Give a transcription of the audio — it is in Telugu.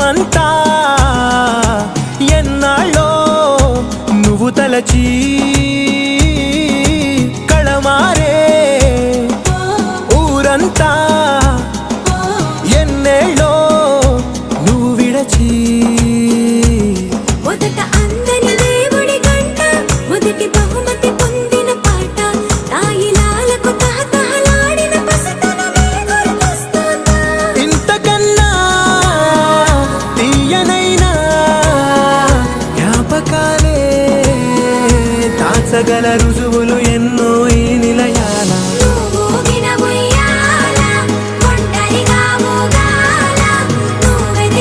లోకమంతా ఎన్నాళ్ళో నువ్వు తలచి కళమారే ఊరంతా ఎన్నేళ్ళో నువ్వు విడచి మొదట అందని దేవుడి గంట మొదటి బహుమతి పొందిన పాట తాయిలాలకు తహతహలాడిన పసితనమే గుర్తొస్తుందా ఇంతకన్నా తీయనైనా జ్ఞాపకాలే దాచగల రుజువు